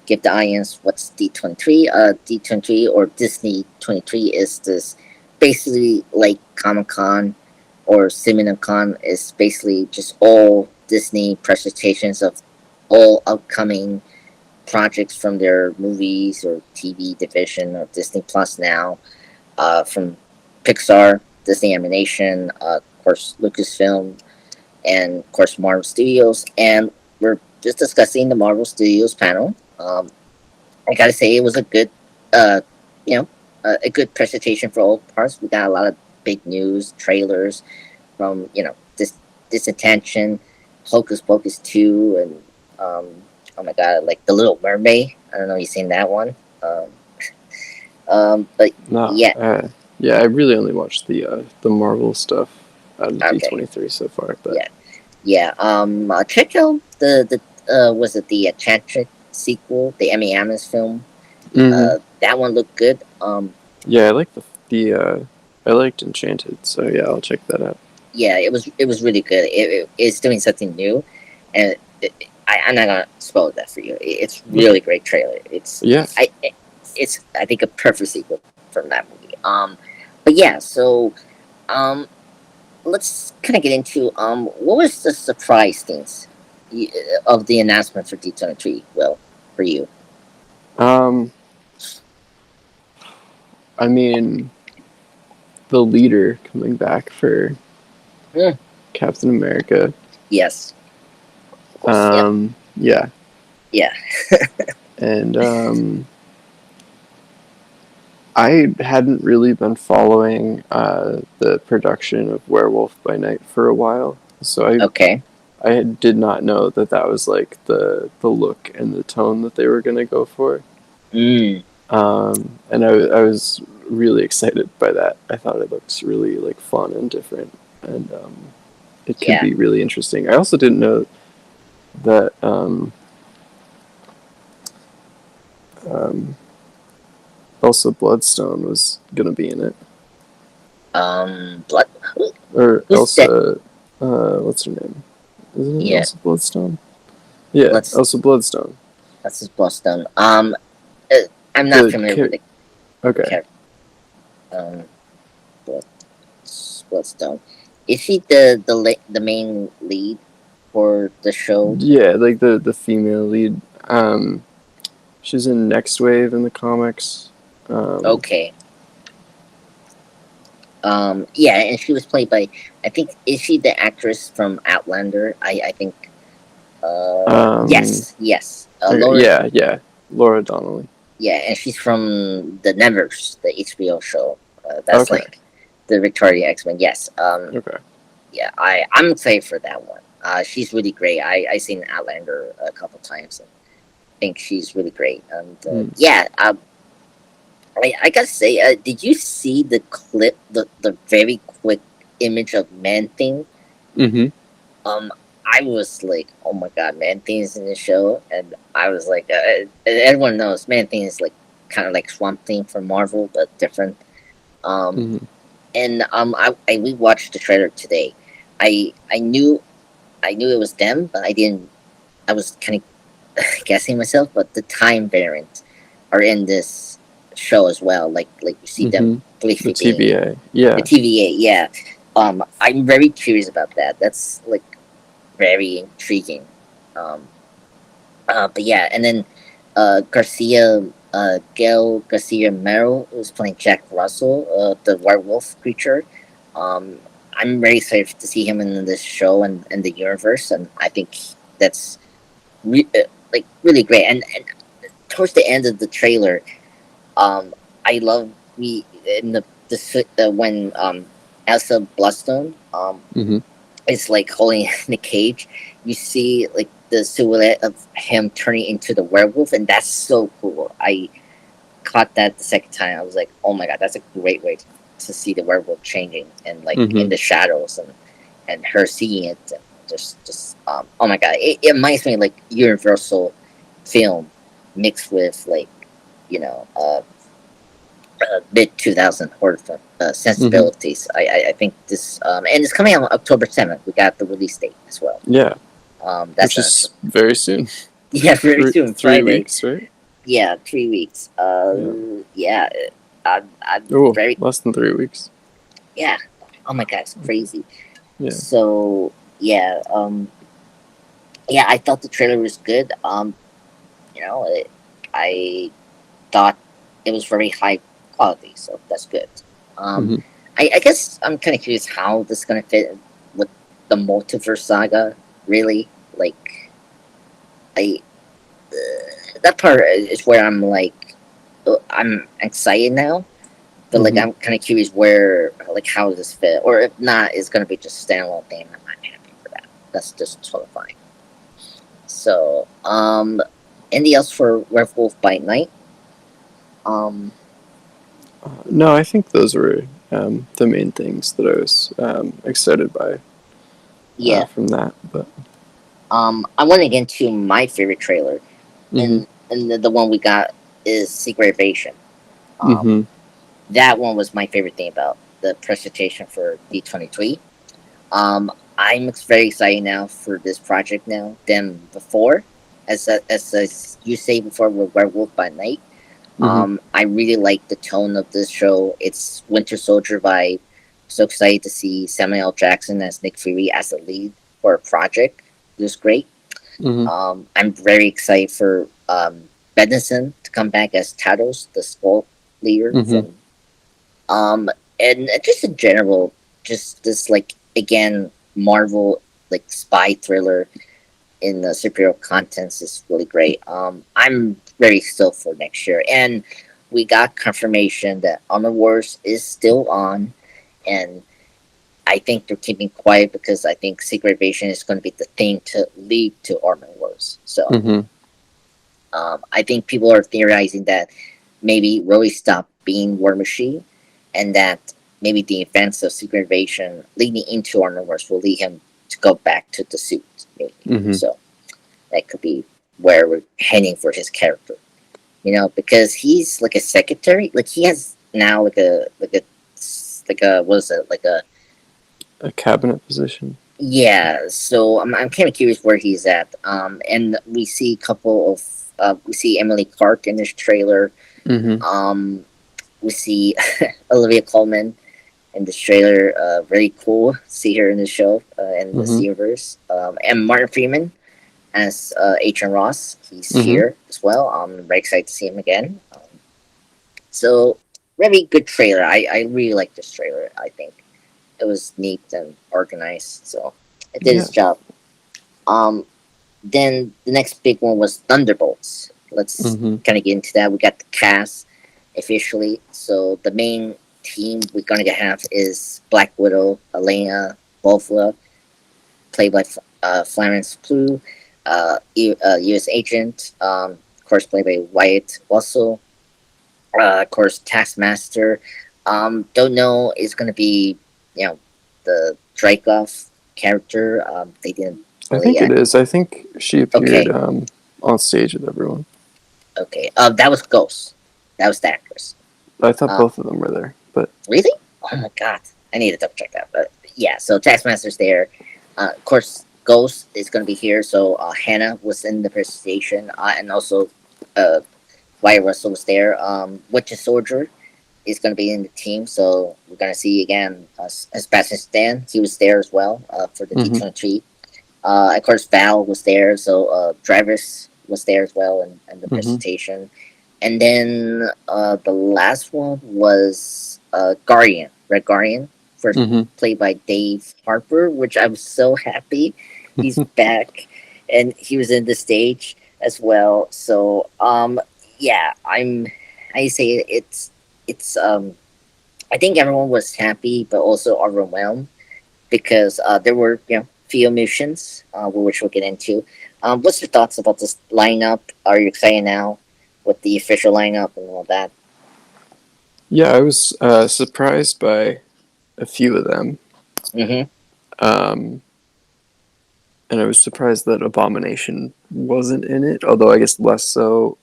give the audience what's D23. D23 or Disney 23 is this basically like Comic Con or CinemaCon is basically just all Disney presentations of all upcoming projects from their movies or TV division of Disney Plus now, from Pixar, Disney Animation, of course Lucasfilm, and of course Marvel Studios. And we're just discussing the Marvel Studios panel. I gotta say it was a good, uh, you know, a good presentation for all parts. We got a lot of big news, trailers from Disintention, Hocus Pocus 2, and oh my god, like the Little Mermaid. I don't know if you've seen that one. But No. yeah, Yeah, I really only watched the Marvel stuff out of okay, D23 so far, but yeah. Yeah, check out the was it the Enchantress sequel, the Emmy Adams film? mm-hmm. That one looked good. Yeah, I like the I liked Enchanted, so yeah, I'll check that out. Yeah, it was really good. It's doing something new, and I'm not gonna spoil that for you. It's Okay. really great trailer. Yeah. It's I think a perfect sequel from that movie. But yeah, so um, let's kind of get into what was the surprise things of the announcement for D23? Well, for you. Um, I mean, the leader coming back for Mm, Captain America. yes, of course. Yep. Yeah, Yeah. and I hadn't really been following the production of Werewolf by Night for a while, so Okay. I did not know that that was like the look and the tone that they were gonna go for. Mm, And I was really excited by that. I thought it looked really like fun and different, and it could yeah. be really interesting. I also didn't know that um, Elsa Bloodstone was gonna be in it, Blood. or Who's that? Elsa. What's her name? Isn't it Yeah. Elsa Bloodstone? Yeah, Let's. Elsa Bloodstone. That's his Boston. Uh, I'm not The familiar with the okay. character. Blood, Bloodstone. Is she the main lead for the show? Yeah, like the female lead. She's in Next Wave in the comics. Um, Okay. Yeah, and she was played by, I think, is she the actress from Outlander? I think. um, Yes. okay, Laura. yeah, Laura Donnelly. Yeah, and she's from the Nevers, the HBO show. That's Okay, like the Victoria X Men. Yes. okay. Yeah, I'm excited for that one. She's really great. I seen Outlander a couple times and think she's really great. And Mm. yeah, I gotta say, did you see the clip, the very quick image of Man Thing? Mm-hmm. Um, I was like, oh my god, Man Thing is in the show, and I was like, everyone knows Man Thing is like kind of like Swamp Thing from Marvel, but different. Um, Mm-hmm. and I rewatched the trailer today. I knew it was them, but I didn't. I was kind of guessing myself, but the time variants are in this show as well. Like you see them Mm-hmm. The briefly being TVA. the Yeah. TVA. Yeah, I'm very curious about that. That's like very intriguing. Um, but yeah, and then Gail Garcia Merrill was playing Jack Russell, the werewolf creature. Um, I'm very excited to see him in this show and the universe, and I think that's like really great. And towards the end of the trailer, um, I love we in the when Elsa Bloodstone Mm-hmm. is like holding in the cage. You see like the silhouette of him turning into the werewolf, and that's so cool. I caught that the second time. I was like, oh my god, that's a great way to see the werewolf changing and like Mm-hmm. in the shadows and her seeing it. And just oh my god, it reminds me of, like Universal film mixed with like you know mid 2000 horror film Mm-hmm. sensibilities. I think this and it's coming out on October 7th. We got the release date as well. Yeah. That's Which an is very soon. yeah, very soon, Three Friday. weeks, right? Yeah, 3 weeks. Yeah. Yeah, I'm Oh, very less than 3 weeks. yeah. Oh my god, it's crazy. Yeah. So yeah, yeah, I thought the trailer was good. You know, I thought it was very high quality, so that's good. Um, Mm-hmm. I guess I'm kind of curious how this is gonna fit with the multiverse saga. Really, like I that part is where I'm like, I'm excited now, but like Mm-hmm. I'm kind of curious where, like, how does this fit, or if not, it's gonna be just a standalone thing. I'm not happy for that. That's just totally fine. So, anything else for Werewolf by Night? Um, No, I think those were the main things that I was excited by yeah. from that. But I want to get into my favorite trailer, mm-hmm. and the one we got is Secret Invasion. Um, Mm-hmm. that one was my favorite thing about the presentation for D23. Um, I'm very excited now for this project now than before. As you say before with Werewolf by Night, Mm-hmm. I really like the tone of this show. It's Winter Soldier vibe. So excited to see Samuel L. Jackson as Nick Fury as the lead for a project. It was great. Mm-hmm. I'm very excited for Benison to come back as Tados, the Skull leader Mm-hmm. from and just in general, just this like again Marvel like spy thriller in the superhero contents is really great. I'm very stoked for next year, and we got confirmation that Armor Wars is still on, and I think they're keeping quiet because I think Secret Invasion is going to be the thing to lead to Armor Wars. So Mm-hmm. I think people are theorizing that maybe Rhodey stopped being War Machine, and that maybe the events of Secret Invasion leading into Armor Wars will lead him to go back to the suit. Maybe. Mm-hmm. So that could be where we're heading for his character. You know, because he's like a secretary. Like he has now like a what is it, like a A cabinet position. yeah. So I'm kind of curious where he's at. And we see a couple of we see Emily Clark in this trailer. Mm-hmm. Um, we see Olivia Colman in this trailer. Very cool to see her in the show in this Mm-hmm. universe. And Martin Freeman as Adrian Ross. He's Mm-hmm. here as well. I'm very excited to see him again. So very good trailer. I really like this trailer. I think it was neat and organized. So it did Yeah. its job. Um, then the next big one was Thunderbolts. Let's Mm-hmm. kind of get into that. We got the cast officially. So the main team we're gonna have is Black Widow, Elena Bolfla, played by Florence Pugh, U.S. agent, of course played by Wyatt Russell, of course Taskmaster. Don't know is gonna be the Dreykov character. They didn't I really think it yet. is. I think she appeared Okay, on stage with everyone. okay. That was Ghost. That was the actress. I thought Um, both of them were there, but really? Oh my god, I need to double check that. But yeah, so Taskmaster's there. Of course, Ghost is going to be here. So Hannah was in the presentation, and also uh, Wyatt Russell was there. Witcher Soldier is going to be in the team, so we're going to see again Sebastian Stan. He was there as well for the mm-hmm. D23. Of course, Val was there, so Travis was there as well in the Mm-hmm. presentation. And then the last one was Guardian, Red Guardian, first Mm-hmm. played by Dave Harper, which I'm so happy he's back, and he was in the stage as well. So yeah, I say it's I think everyone was happy, but also overwhelmed because there were few missions, which we'll get into. What's your thoughts about this lineup? Are you excited now with the official lineup and all that? Yeah, I was surprised by a few of them, Mm-hmm. um, and I was surprised that Abomination wasn't in it. Although I guess less so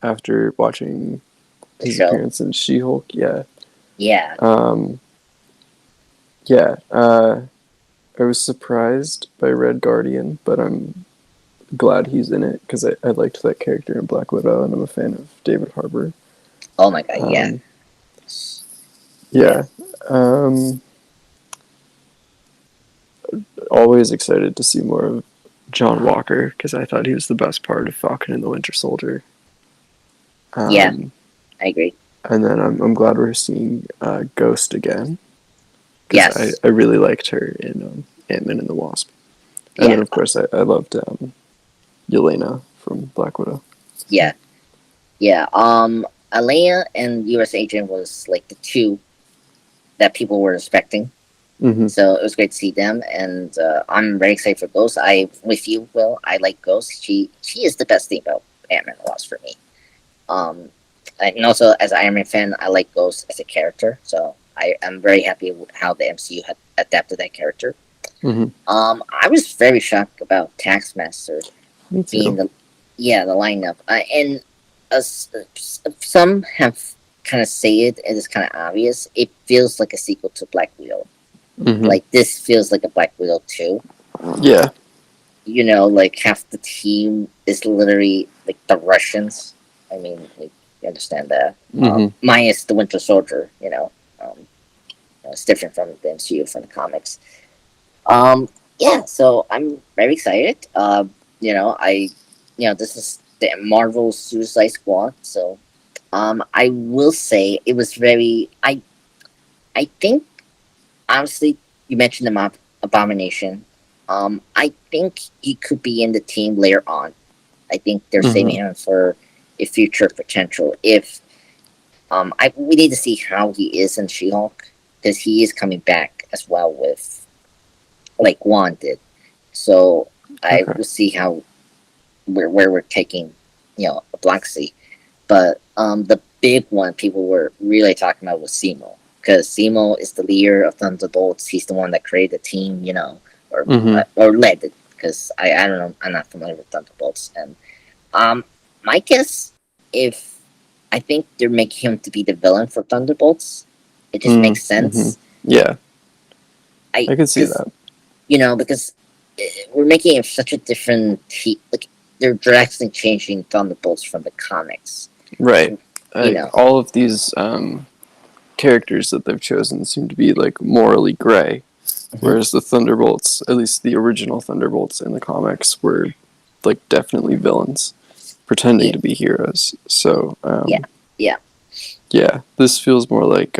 after watching The his show, appearance in She-Hulk. Yeah, yeah, um, yeah. I was surprised by Red Guardian, but I'm glad he's in it because I liked that character in Black Widow, and I'm a fan of David Harbour. oh my god, yeah, Um, yeah, yeah. Um, Always excited to see more of John Walker because I thought he was the best part of Falcon and the Winter Soldier. yeah. Um, I agree. and then I'm glad we're seeing Ghost again because Yes, I really liked her in Ant-Man and the Wasp. And then yeah, of course I loved Yelena from Black Widow. yeah, yeah. Alea and U.S. Agent was like the two that people were expecting. Mm-hmm. So it was great to see them, and I'm very excited for Ghost. I with you, Will. I like Ghost. She is the best thing about Ant Man Lost for me. Um, and also as an Iron Man fan, I like Ghost as a character. So I am very happy with how the MCU had adapted that character. Mm-hmm. I was very shocked about Taskmaster Me being too. the lineup, and some have kind of say it, and it's kind of obvious. It feels like a sequel to Black Widow. Mm-hmm. Like this feels like a Black Widow 2. Yeah. Like half the team is literally like the Russians. I mean, like, you understand that. Mm-hmm. Minus the Winter Soldier, it's different from the MCU from the comics. Yeah, so I'm very excited. This is the Marvel Suicide Squad, so I will say it was very. I think honestly, you mentioned the Abomination. I think he could be in the team later on. I think they're saving Mm-hmm. him for a future potential. If we need to see how he is in She-Hulk because he is coming back as well with like Juan did. So I Okay. will see how where we're taking a Black Sea. But the big one people were really talking about was Simo because Simo is the leader of Thunderbolts. He's the one that created the team, Mm-hmm. or led it. Because I don't know, I'm not familiar with Thunderbolts. And my guess, if I think they're making him to be the villain for Thunderbolts, it just makes Mm-hmm. sense. Yeah, I I could see because that. because we're making it such a different like they're drastically changing Thunderbolts from the comics. Right. You know, All of these characters that they've chosen seem to be like morally gray, Mhm. whereas the Thunderbolts, at least the original Thunderbolts in the comics, were like definitely villains pretending Yeah, to be heroes. So yeah, yeah, yeah, this feels more like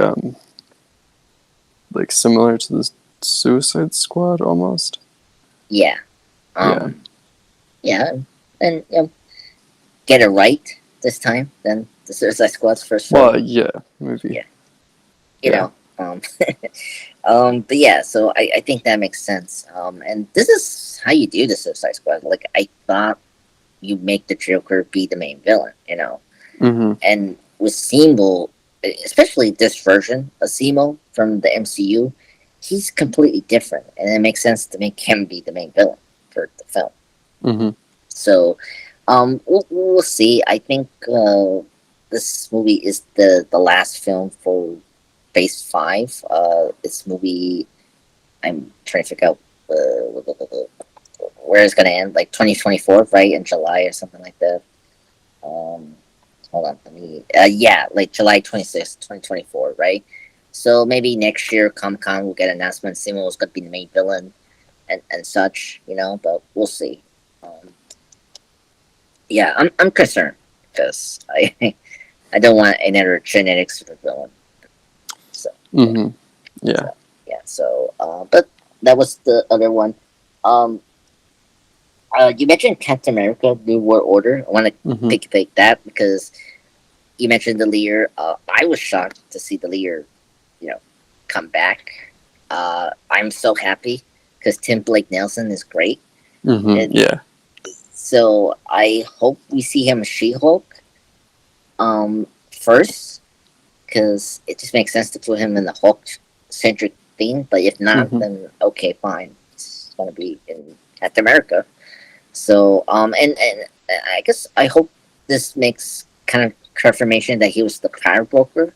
similar to the Suicide Squad almost. yeah. Yeah. Um, yeah, and get it right this time than the Suicide Squad's first film. Well, yeah, movie. Yeah, you Yeah. know. But yeah, so I think that makes sense. And this is how you do the Suicide Squad. Like I thought you make the Joker be the main villain. Mm-hmm. And with Simo, especially this version of Simo from the MCU, he's completely different, and it makes sense to make him be the main villain for the film. Mm-hmm. So, we'll see. I think this movie is the last film for Phase 5. This movie, I'm trying to figure out where it's gonna end, like 2024, right in July or something like that. Um, hold on, let me. Yeah, like July 26th, 2024, right? So maybe next year, Comic Con will get an announcement. Simo is gonna be the main villain and such. But we'll see. Um, yeah, I'm concerned because I don't want another genetic supervillain. So yeah, Mm-hmm. Yeah. so yeah, but that was the other one. Um, you mentioned Captain America: New World Order. I want to Mm-hmm. pick that because you mentioned the leader. I was shocked to see the leader, you know, come back. I'm so happy because Tim Blake Nelson is great, Mm-hmm. and Yeah. so I hope we see him as She-Hulk first because it just makes sense to put him in the Hulk centric theme. But if not, Mm-hmm. then okay, fine. It's gonna be in Captain America. So and I guess I hope this makes kind of confirmation that he was the power broker,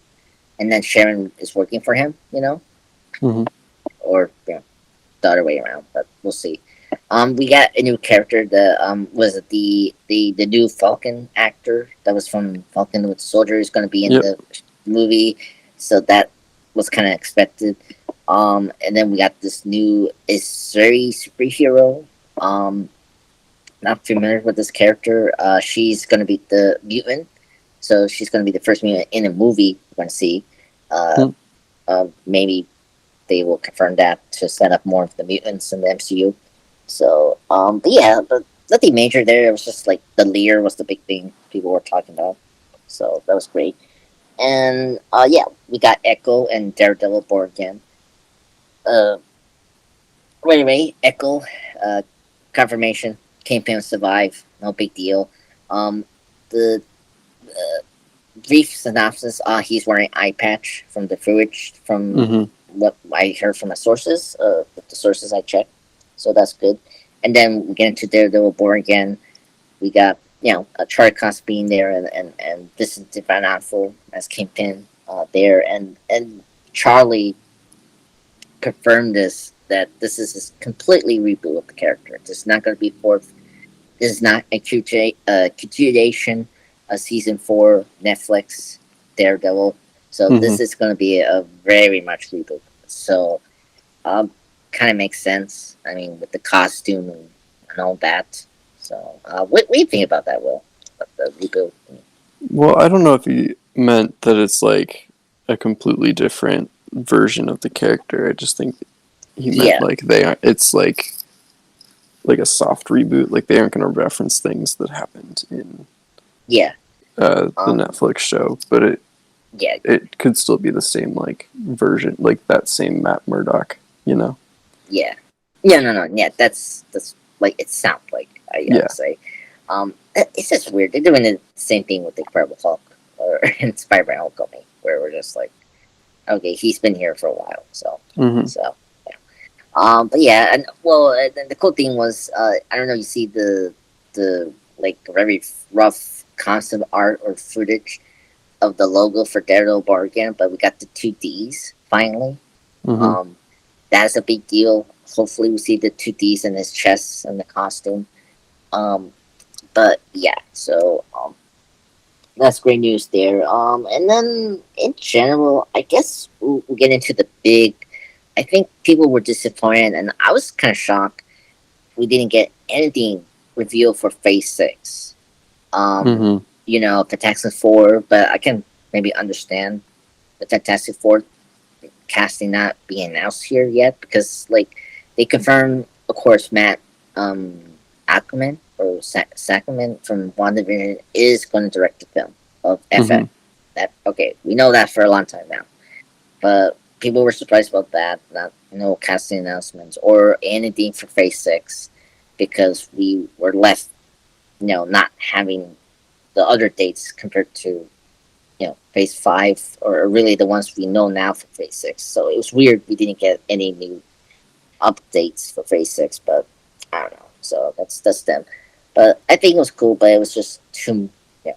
and then Sharon is working for him. Mm-hmm. Or the other way around. But we'll see. We got a new character. The was it the new Falcon actor that was from Falcon with Soldier is going to be in Yep. the movie, so that was kind of expected. And then we got this new Isuri superhero. Um, Not familiar with this character. She's going to be the mutant, so she's going to be the first mutant in a movie we're going to see. Uh, Mm-hmm. Maybe they will confirm that to set up more of the mutants in the MCU. So, but yeah, but nothing major there. It was just like the Lear was the big thing people were talking about. So that was great. And yeah, we got Echo and Daredevil born again. Uh, anyway, Echo, uh, confirmation. Kingpin survive. No big deal. Um, the brief synopsis: he's wearing eye patch from the footage from Mm-hmm. what I heard from my sources, with the sources I checked. So that's good. And then we get into Daredevil born again. We got a Charlie Cox being there, and Vincent Van Affle as Kingpin there, and Charlie confirmed that this is a completely reboot of the character. This is not going to be fourth. This is not a continuation of season 4 Netflix Daredevil. So Mm-hmm. this is going to be a very much reboot. So kind of makes sense. I mean, with the costume and all that. So what do you think about that, Will? About the reboot? Well, I don't know if he meant that it's like a completely different version of the character. I just think he meant Yeah, like they are. It's like a soft reboot. Like they aren't going to reference things that happened in yeah, the um, Netflix show, but it yeah, it could still be the same like version, like that same Matt Murdock. You know? yeah, yeah. No, no, yeah. That's like it sounds like I Yeah. would say. It's just weird. They're doing the same thing with the Incredible Hulk or in Spider-Man Homecoming, where we're just like, okay, he's been here for a while, so Mm-hmm. so. Yeah. But yeah, and well, the cool thing was, I don't know, you see the like very rough concept art or footage of the logo for Daredevil Bargain, but we got the 2Ds finally. Mm-hmm. Um, that's a big deal. Hopefully, we see the 2Ds in his chest and the costume. Um, but yeah, so that's great news there. And then in general, I guess we'll get into the big. I think people were disappointed, and I was kind of shocked we didn't get anything revealed for Phase Six. Um, Mm-hmm. Fantastic Four, but I can maybe understand the Fantastic Four casting not being announced here yet because like they confirmed, of course, Matt um Ackerman or Sackerman from WandaVision is going to direct the film of FF. Mm-hmm. That okay, we know that for a long time now, but people were surprised about that. Not no casting announcements or anything for Phase Six because we were left, not having the other dates compared to Phase Five, or really the ones we know now for Phase Six. So it was weird we didn't get any new updates for Phase Six, but I don't know. So that's them. But I think it was cool, but it was just too. Yeah,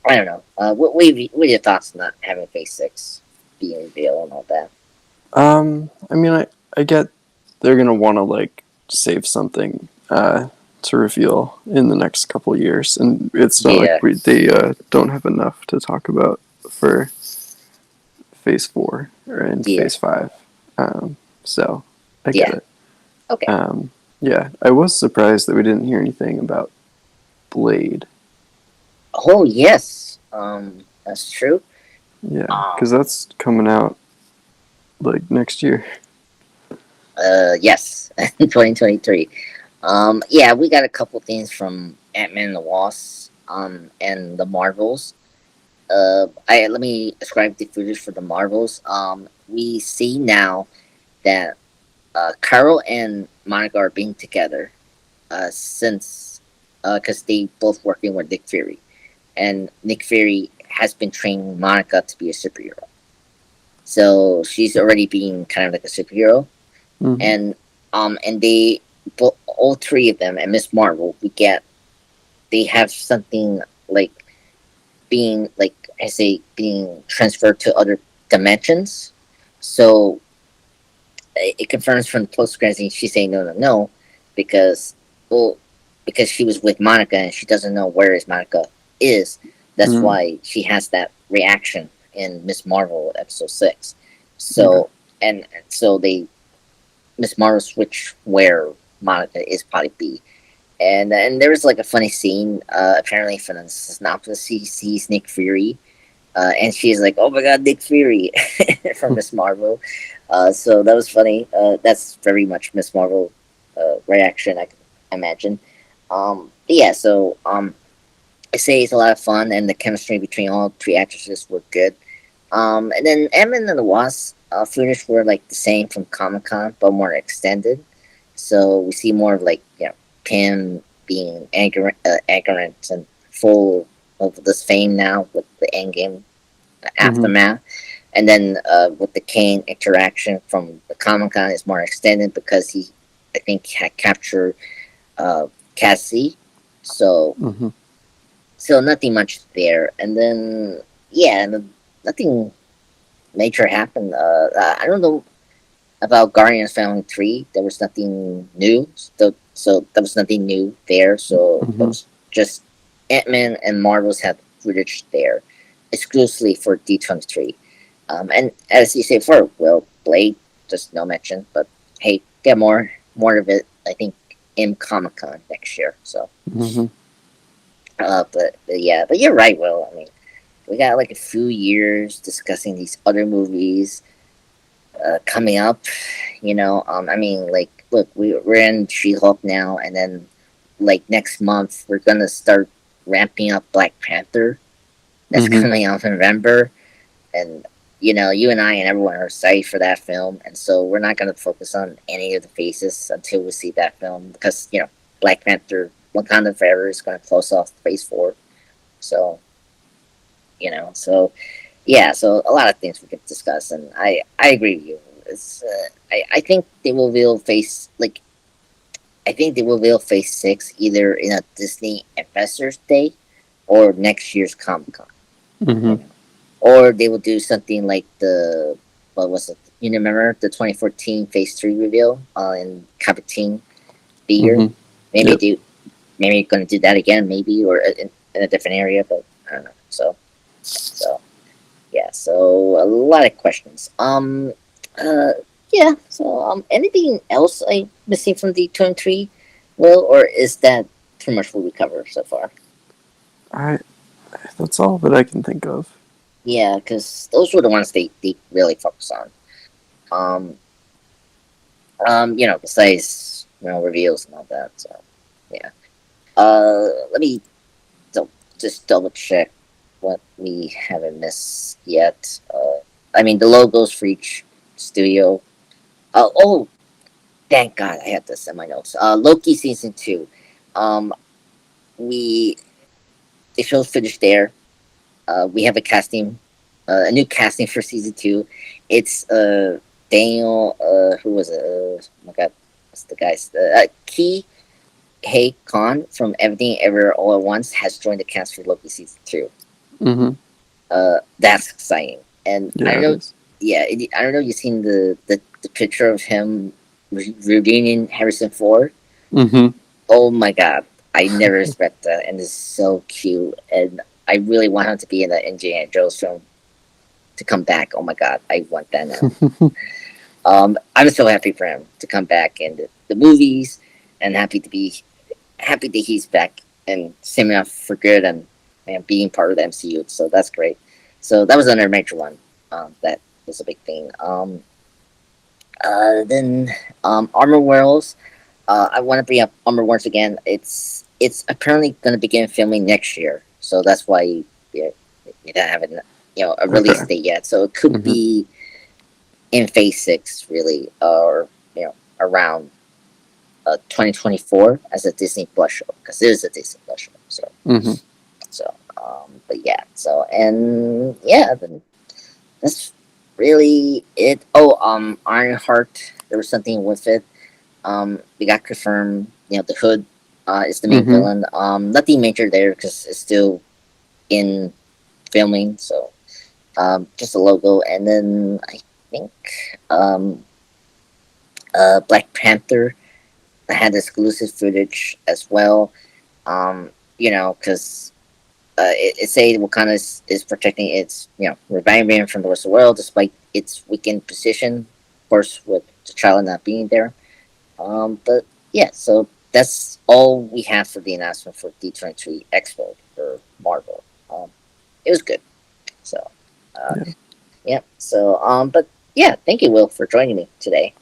I don't know. What are your thoughts on not having Phase Six being revealed and all that? I mean, I get they're gonna want to like save something to reveal in the next couple years, and it's not like Yeah, they don't have enough to talk about for Phase Four or in yeah, Phase Five. So I get yeah. it. Okay. Um, yeah, I was surprised that we didn't hear anything about Blade. Oh yes. That's true. Yeah, because Um. that's coming out like next year. Yes. 2023. Yeah, we got a couple things from Ant-Man and the Wasp. And the Marvels. I Let me describe the footage for the Marvels. We see now that Carol and Monica are being together since because they both working with Nick Fury, and Nick Fury has been training Monica to be a superhero. So she's already being kind of like a superhero, Mm-hmm. and they all three of them and Miss Marvel, they have something like being like I say being transferred to other dimensions. So it confirms from the post credits she's saying no, no, no, because well, because she was with Monica and she doesn't know where is Monica is. That's Mm-hmm. why she has that reaction in Miss Marvel episode 6. Okay. So and so they Miss Marvel switch where Monica is probably be. And there was like a funny scene. Apparently, from the synopsis, she sees Nick Fury, and she's like, "Oh my God, Nick Fury!" from Miss Marvel. So that was funny. That's very much Miss Marvel reaction, I can imagine. Yeah, so I say it's a lot of fun, and the chemistry between all three actresses were good. And then Ant-Man and the Wasp footage were like the same from Comic Con, but more extended. So we see more of like Pym being arrogant and full of this fame now with the Endgame Mm-hmm. aftermath. And then with the Kane interaction from the Comic Con is more extended because he, I think, had captured uh, Cassie. So Mm-hmm. nothing much there. And then yeah, nothing major happened. I don't know about Guardians Family 3. There was nothing new. So there was nothing new there. So that Mm-hmm. was just Ant-Man and Marvels had footage there exclusively for D23. And as you say before, well, Blade, just no mention. But hey, get more of it, I think, in Comic Con next year. So, Mm-hmm. but yeah, but you're right, Will. I mean, we got like a few years discussing these other movies coming up. I mean, like, look, we're in She-Hulk now, and then like next month we're gonna start ramping up Black Panther. That's Mm-hmm. coming out in November, and you and I and everyone are excited for that film, and so we're not gonna focus on any of the faces until we see that film because Black Panther: Wakanda Forever is gonna close off Phase 4. So so yeah, so a lot of things we could discuss, and I agree with you. I think they will reveal face like I think they will reveal Phase 6 either in a Disney Investors Day or next year's Comic Con. Mm-hmm. Or they will do something like the what was it? You remember the 2014 Phase 3 reveal in Capitan the year? Mm-hmm. Maybe Yep. do maybe going to do that again, maybe or in a different area, but I don't know. So yeah, so a lot of questions. Uh, yeah. So anything else I missing from D23? Will, or is that pretty much what we cover so far? I That's all that I can think of. Yeah, because those were the ones they really focus on. Um, besides reveals and all that. So yeah. Let me dou- just double check what we haven't missed yet. I mean the logos for each studio. Oh, thank God I had this in my notes. Loki season 2. Um, we they showed footage there. We have a new casting for season 2. It's Daniel. Who was it? Oh my God, what's the guy's? Key Hey Khan from Everything Ever All at Once has joined the cast for Loki season 2. Mm-hmm. That's exciting, and I Yeah, don't it know. is. Yeah, I don't know. You've seen the picture of him reunion Harrison Ford. Mm-hmm. Oh my God, I never expect that, and it's so cute, and I really want him to be in the Indiana Jones film to come back. Oh my God, I want that now. I'm so happy for him to come back in the movies, and happy that he's back and staying out for good and being part of the MCU. So that's great. So that was another major one. That was a big thing. Then Armor Worlds. I want to bring up Armor Wars again. It's apparently going to begin filming next year, so that's why you don't have a release Okay. date yet. So it could Mm-hmm. be in Phase 6, really, or around 2024 as a Disney Plus show because it is a Disney Plus show. Mm-hmm. But yeah, so and yeah, then that's really it. Oh, Ironheart. There was something with it. We got confirmed. The Hood is the main Mm-hmm. villain. Nothing major there because it's still in filming. So just a logo, and then I think um, Black Panther had exclusive footage as well. Because it say Wakanda is protecting its reviving from the rest of the world despite its weakened position. Of course, with T'Challa not being there. But yeah, so that's all we have for the announcement for D23 Expo for Marvel. It was good. So, uh, Yeah. yeah. So, but yeah, thank you, Will, for joining me today.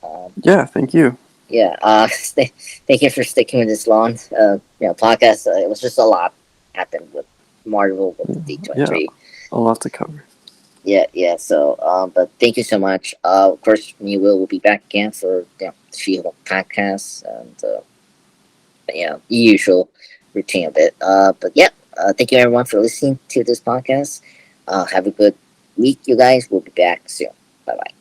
Um, Yeah. Thank you. yeah. Thank you for sticking with this long, podcast. It was just a lot happened with Marvel with the Yeah. D23. A lot to cover. Yeah, yeah. So, but thank you so much. Of course, me and Will be back again for She-Hulk podcast and usual routine of it. But yeah, thank you everyone for listening to this podcast. Have a good week, you guys. We'll be back soon. Bye bye.